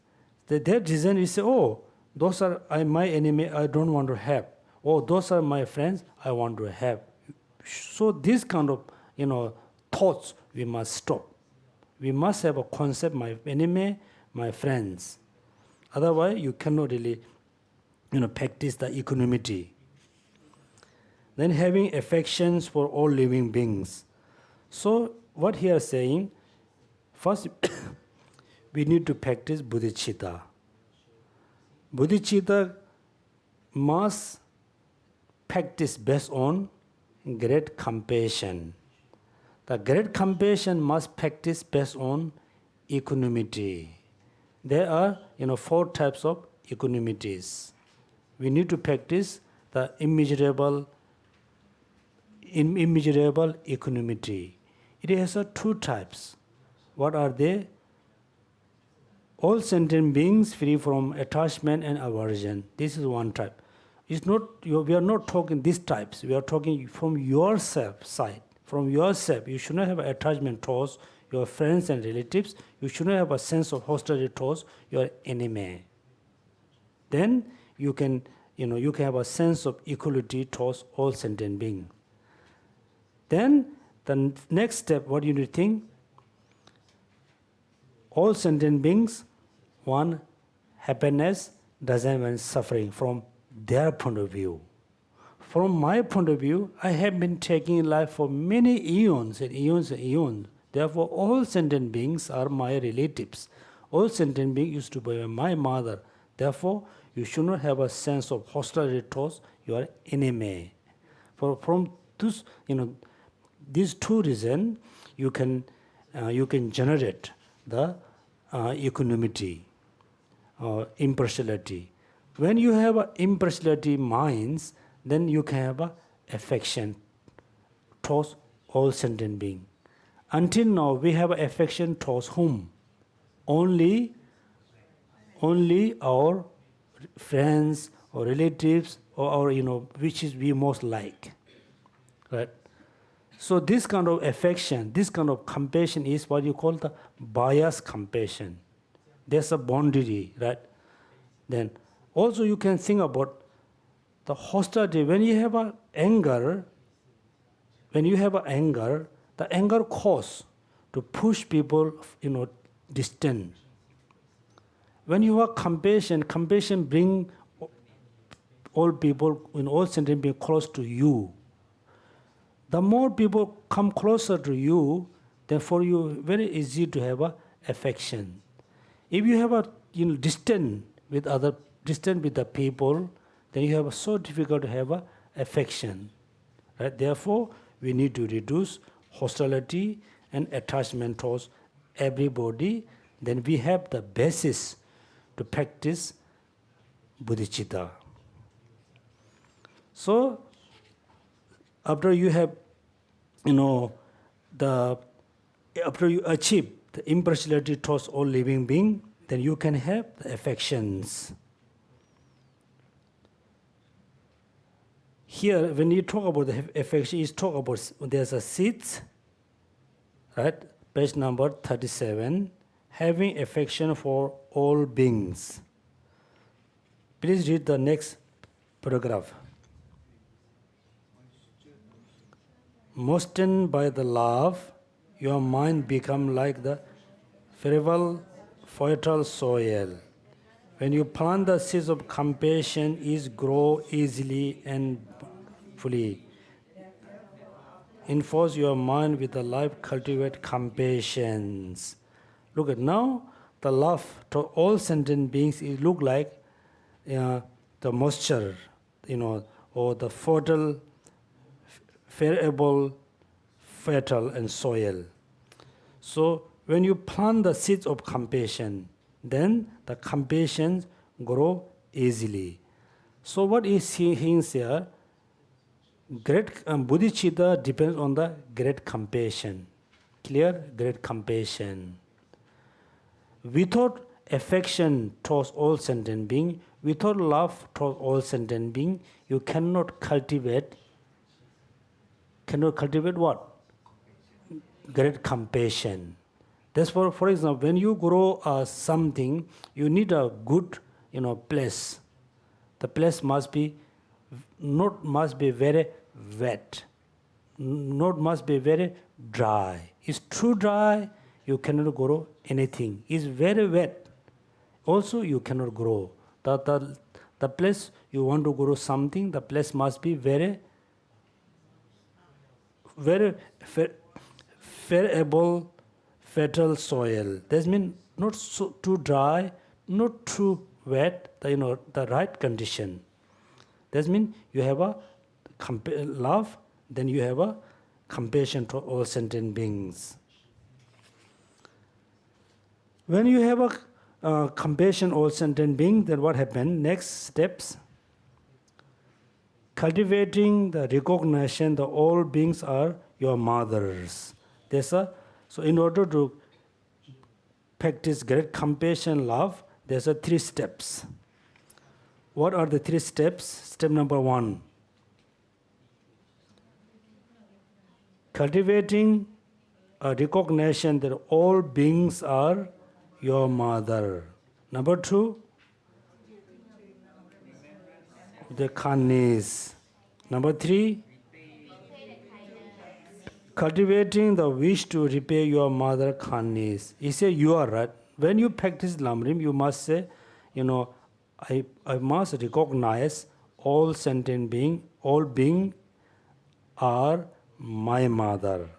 That reason we say, oh, those are my enemy, I don't want to have. Oh, those are my friends, I want to have. So this kind of thoughts we must stop. We must have a concept, my enemy, my friends. Otherwise, you cannot really practice the equanimity. Then having affections for all living beings. So what he is saying, first we need to practice bodhicitta. Bodhicitta must practice based on great compassion. The great compassion must practice based on equanimity. There are 4 types of equanimities. We need to practice the immeasurable equanimity. It has 2 types. What are they? All sentient beings free from attachment and aversion. This is one type. It's not, we are not talking these types. We are talking from yourself side. From yourself, you should not have attachment towards your friends and relatives. You should not have a sense of hostility towards your enemy. Then you can have a sense of equality towards all sentient beings. Then the next step, what you need to think? All sentient beings want happiness, doesn't want suffering from their point of view. From my point of view, I have been taking life for many eons and eons and eons. Therefore, all sentient beings are my relatives. All sentient beings used to be my mother. Therefore, you should not have a sense of hostility towards your enemy. From this, these 2 reasons, you can generate the equanimity, impartiality. When you have impartiality minds, then you can have affection towards all sentient beings. Until now, we have affection towards whom? Only our friends or relatives or our, which is we most like, right? So this kind of affection, this kind of compassion is what you call the bias compassion. There's a boundary, right? Then also you can think about the hostility. When you have an anger, the anger cause to push people, distant. When you have compassion bring all people, all sentient beings close to you. The more people come closer to you, then for you very easy to have a affection. If you have a distant with the people, then you have a so difficult to have a affection. Right? Therefore, we need to reduce hostility and attachment towards everybody. Then we have the basis to practice bodhicitta. So, after you have, after you achieve the impartiality towards all living beings, then you can have the affections. Here, when you talk about the affection, you talk about there's a seeds, right? Page number 37, having affection for all beings. Please read the next paragraph. Moistened by the love, your mind become like the fertile soil. When you plant the seeds of compassion, it grow easily and fully. Enforce your mind with the life, cultivate compassions. Look at now, the love to all sentient beings, it look like the moisture, or the fertile and soil. So when you plant the seeds of compassion, then the compassion grow easily. So what is saying here? Great bodhicitta depends on the great compassion. Clear? Great compassion. Without affection towards all sentient beings, without love towards all sentient beings, you cannot cultivate what? Great compassion. That's for example, when you grow something, you need a good, place. The place must be very wet, must be very dry. It's too dry, you cannot grow anything. It's very wet, also you cannot grow. The place you want to grow something, the place must be very favorable, fertile soil. That means not so too dry, not too wet, the right condition. That means you have a love, then you have a compassion to all sentient beings. When you have a compassion all sentient beings, then what happens? Next steps. Cultivating the recognition that all beings are your mothers. So in order to practice great compassion, love, there's 3 steps. What are the 3 steps? Step number 1. Cultivating a recognition that all beings are your mother. Number 2, the kindness. Number 3, cultivating the wish to repay your mother kindness. He said, you are right. When you practice Lamrim, you must say, I must recognize all sentient beings, all beings are my mother.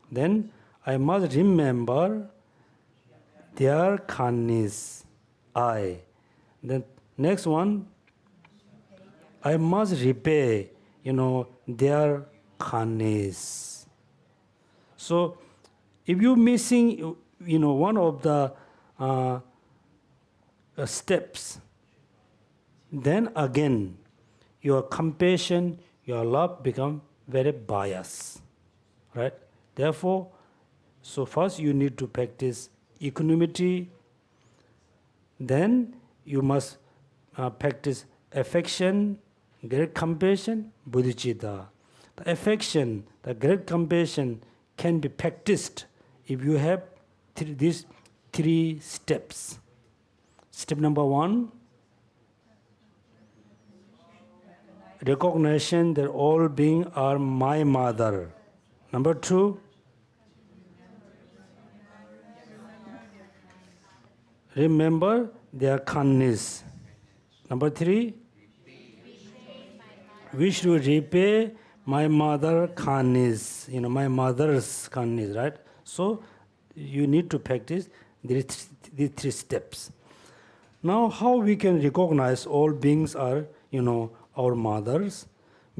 Then I must remember their kindness. Then next one, I must repay, their kindness. So if you're missing, one of the steps, then again, your compassion, your love become very biased. right? Therefore, so first you need to practice equanimity, then you must practice affection, great compassion, bodhicitta. The affection, the great compassion can be practiced if you have these three steps. Step number one, recognition that all beings are my mother. Number two, remember their kindness. Number three, wish to repay my mother kindness, my mother's kindness, right? So you need to practice these three steps. Now, how we can recognize all beings are, our mothers?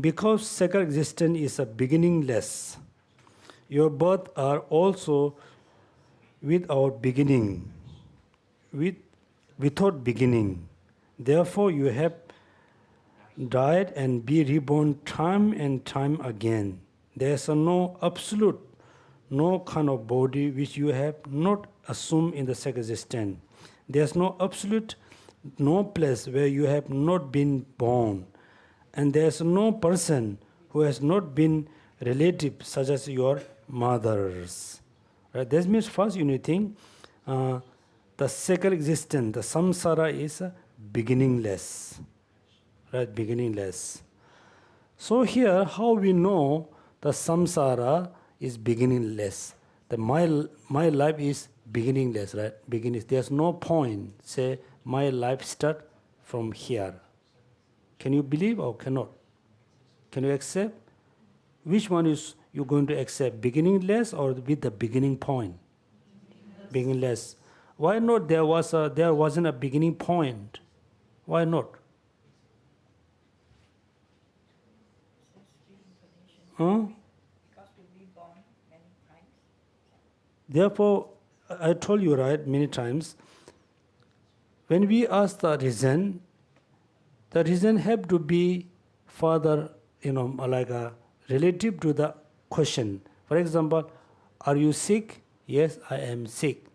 Because sacred existence is a beginningless. Your birth are also without beginning, without beginning. Therefore, you have died and be reborn time and time again. There is no absolute, no kind of body which you have not assumed in the sacred existence. There is no absolute, no place where you have not been born. And there is no person who has not been relative, such as your mothers. Right? That means first you need to think, the sacred existence, the samsara is beginningless. Right, beginningless. So here, how we know the samsara is beginningless? That my life is beginningless, right? Beginning. There's no point. Say my life start from here. Can you believe or cannot? Can you accept? Which one is you going to accept? Beginningless or with the beginning point? Beginningless. Why not? There wasn't a beginning point. Why not? Huh? Because we'll be born many times. Therefore, I told you, right, many times, when we ask the reason have to be further, like a relative to the question. For example, are you sick? Yes, I am sick.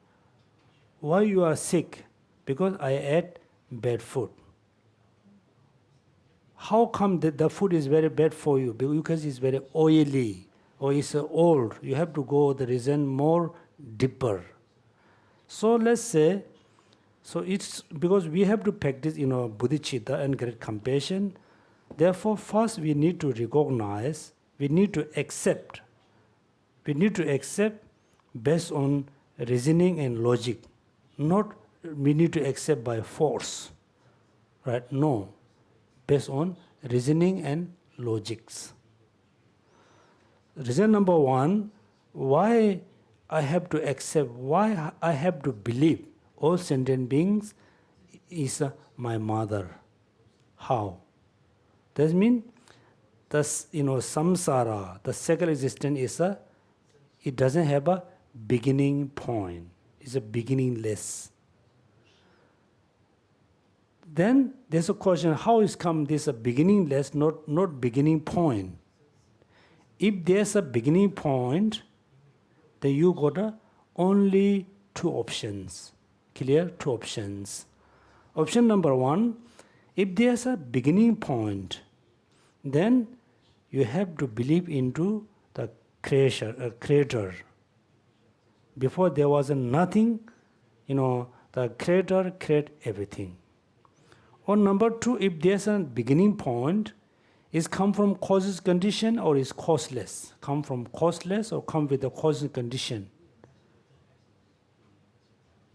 Why you are sick? Because I ate bad food. How come the food is very bad for you? Because it's very oily or it's old. You have to go the reason more deeper. So let's say, so it's because we have to practice, bodhicitta and great compassion. Therefore, first we need to recognize, we need to accept. We need to accept based on reasoning and logic. Not we need to accept by force. Right? No. Based on reasoning and logics. Reason number one, why I have to accept, why I have to believe all sentient beings is my mother. How? That means the samsara, the sacred existence is it doesn't have a beginning point. It's a beginningless. Then there's a question, how is come this a beginningless, not beginning point? If there's a beginning point, then you got only two options. Clear? Two options. Option number one, if there's a beginning point, then you have to believe into the creator. Before there was nothing, the creator created everything. Or number two, if there's a beginning point, is come from causes condition or is causeless? Come from causeless or come with the causes condition?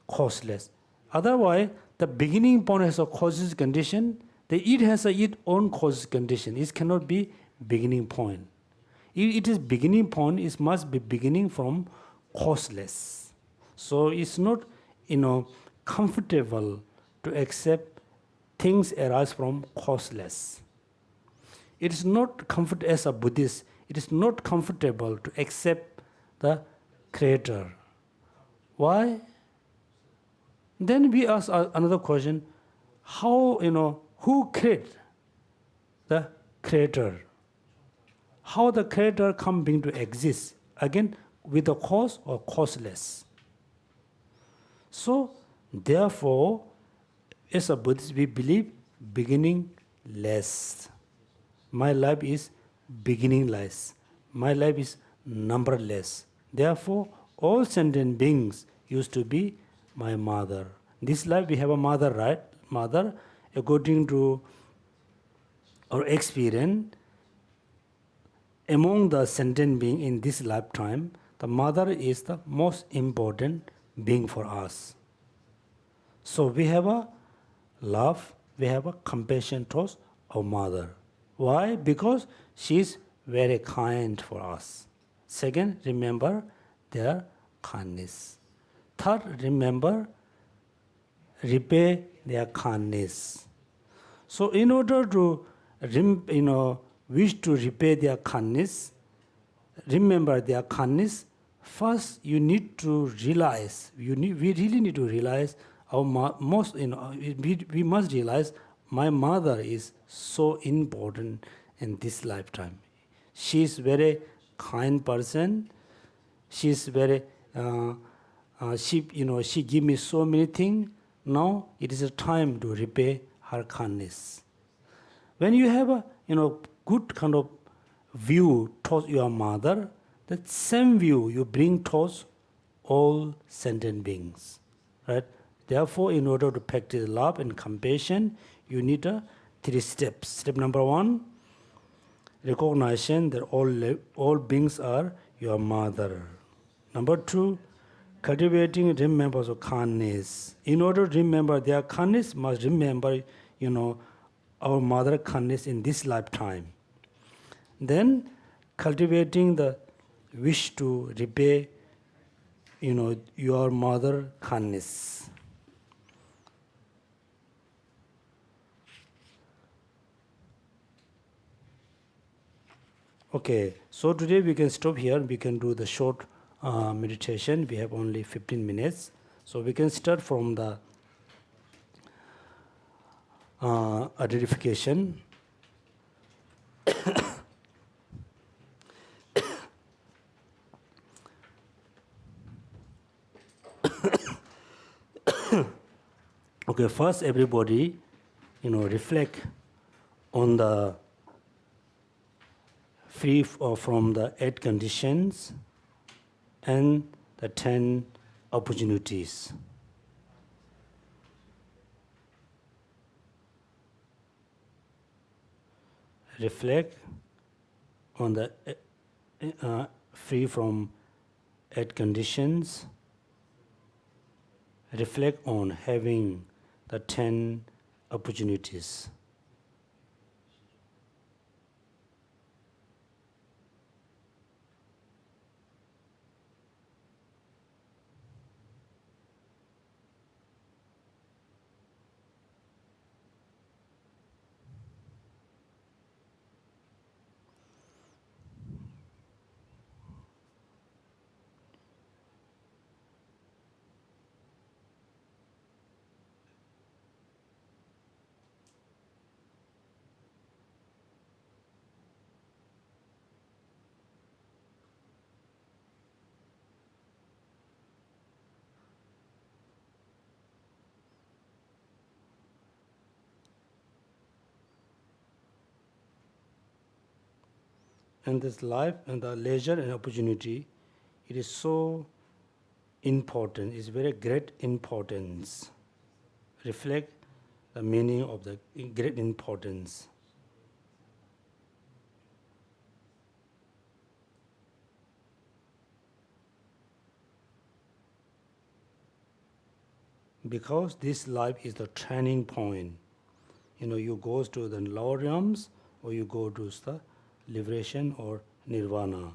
Causeless. Otherwise, the beginning point has a causes condition, it has its own causes condition. It cannot be beginning point. If it is beginning point, it must be beginning from causeless. So it's not, comfortable to accept things arise from causeless. It is not comfortable, as a Buddhist, it is not comfortable to accept the creator. Why? Then we ask another question, how, who created the creator? How the creator come being to exist? again with a cause or causeless. So, therefore, as a Buddhist, we believe beginningless. My life is beginningless. My life is numberless. Therefore, all sentient beings used to be my mother. This life we have a mother, right? Mother, according to our experience, among the sentient beings in this lifetime, the mother is the most important being for us. So we have a love, we have a compassion towards our mother. Why? Because she is very kind for us. Second, remember their kindness. Third, remember, repay their kindness. So in order to, wish to repay their kindness, remember their kindness, first you need to realize, we really need to realize our we must realize my mother is so important in this lifetime. She is very kind person. She is very, she give me so many things. Now it is a time to repay her kindness. When you have a good kind of view towards your mother, that same view you bring towards all sentient beings, right? Therefore, in order to practice love and compassion, you need 3 steps. Step number 1, recognition that all beings are your mother. Number 2, cultivating remembrance of kindness. In order to remember their kindness, must remember, our mother kindness in this lifetime. Then cultivating the wish to repay, your mother kindness. Okay, so today we can stop here. We can do the short meditation. We have only 15 minutes. So we can start from the identification. Okay, first everybody, reflect on the free from the 8 conditions and the 10 opportunities. Reflect on the free from 8 conditions. Reflect on having the 10 opportunities. And this life and the leisure and opportunity, it is so important, it's very great importance. Reflect the meaning of the great importance. Because this life is the turning point. You go to the lower realms, or you go to the liberation or nirvana.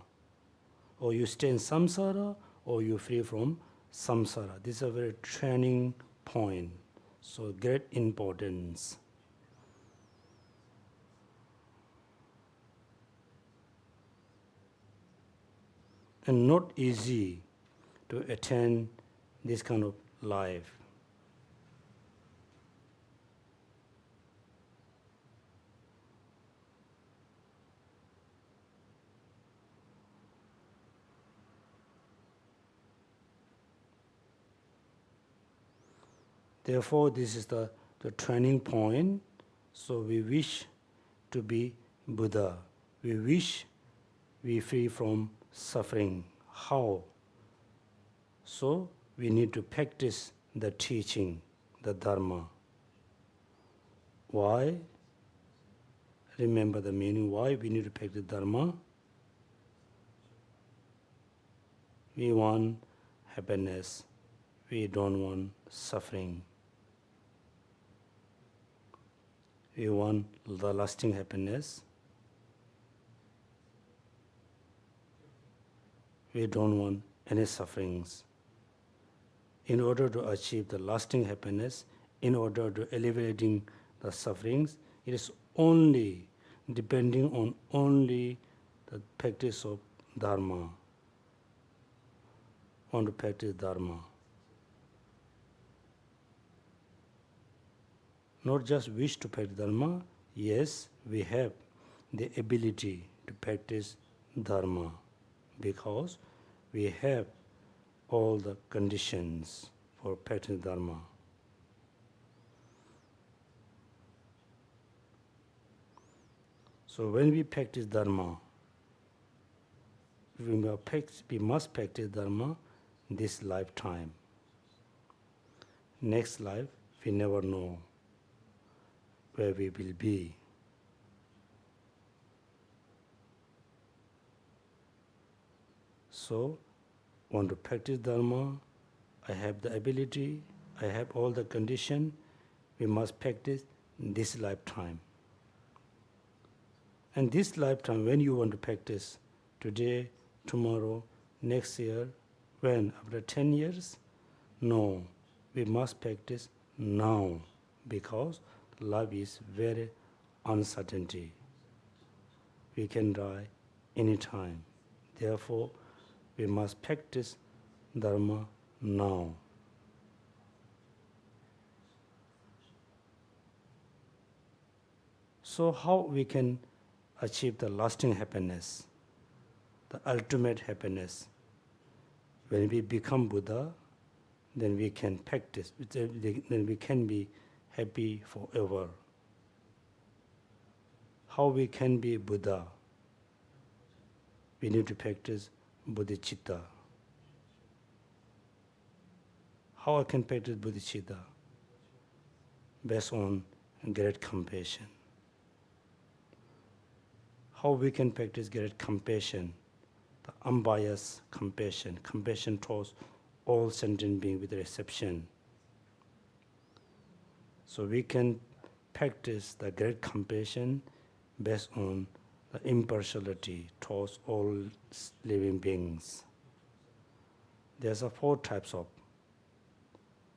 Or you stay in samsara, or you free from samsara. This is a very turning point. So great importance. And not easy to attain this kind of life. Therefore, this is the turning point. So we wish to be Buddha. We wish we free from suffering. How? So we need to practice the teaching, the Dharma. Why? Remember the meaning. Why we need to practice Dharma? We want happiness. We don't want suffering. We want the lasting happiness. We don't want any sufferings. In order to achieve the lasting happiness, in order to alleviating the sufferings, it is only depending on only the practice of Dharma. Want to practice Dharma. Not just wish to practice Dharma, yes, we have the ability to practice Dharma because we have all the conditions for practicing Dharma. So when we practice Dharma, we must practice Dharma this lifetime. Next life, we never know where we will be. So, want to practice Dharma, I have the ability, I have all the condition, we must practice this lifetime. And this lifetime, when you want to practice, today, tomorrow, next year, when? After 10 years? No, we must practice now because life is very uncertainty. We can die anytime. Therefore, we must practice Dharma now. So how we can achieve the lasting happiness, the ultimate happiness? When we become Buddha, then we can practice, then we can be happy forever. How we can be Buddha? We need to practice bodhicitta. How I can practice bodhicitta? Based on great compassion. How we can practice great compassion? The unbiased compassion, compassion towards all sentient beings with exception. So we can practice the great compassion based on the impartiality towards all living beings. There's 4 types of.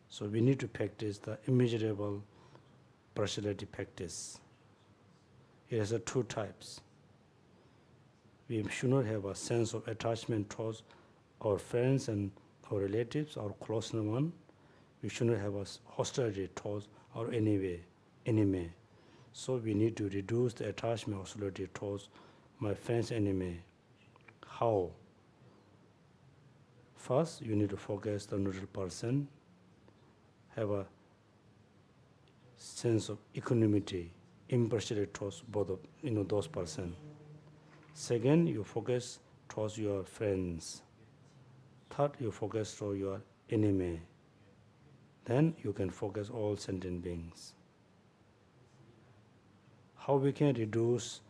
So we need to practice the immeasurable partiality practice. It has 2 types. We should not have a sense of attachment towards our friends and our relatives, our close one. We should not have a hostility towards our enemy. So we need to reduce the attachment hostility towards my friend's enemy. How? First, you need to focus the neutral person, have a sense of equanimity, impartiality towards both of those persons. Second, you focus towards your friends. Third, you focus towards your enemy. Then you can focus all sentient beings. How we can reduce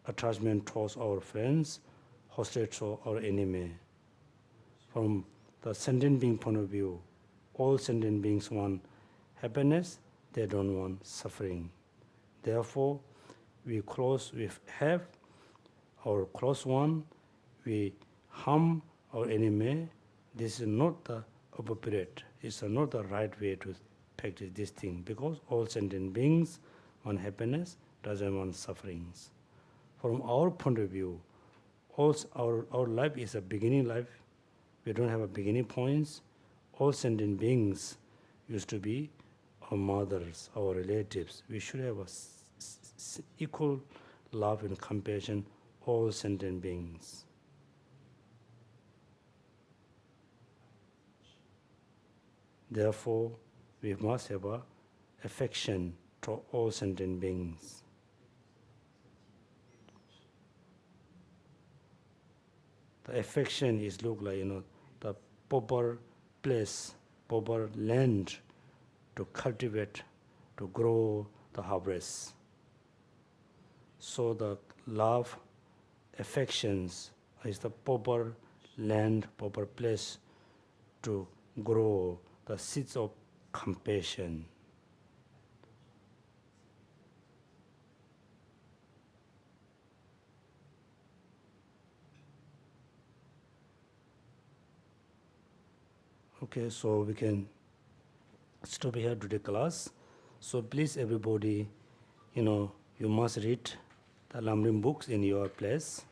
attachment towards our friends, hostility towards our enemy? From the sentient being point of view, all sentient beings want happiness, they don't want suffering. Therefore, we have our close one, we harm our enemy. This is not the appropriate, it's not the right way to practice this thing because all sentient beings want happiness, doesn't want sufferings. From our point of view, our life is a beginning life. We don't have a beginning points. All sentient beings used to be our mothers, our relatives. We should have equal love and compassion, all sentient beings. Therefore, we must have a affection to all sentient beings. The affection is look like, the proper place, proper land to cultivate, to grow the harvest. So the love, affections is the proper land, proper place to grow the seeds of compassion. Okay, so we can stop here today class. So please everybody, you must read the Lamrim books in your place.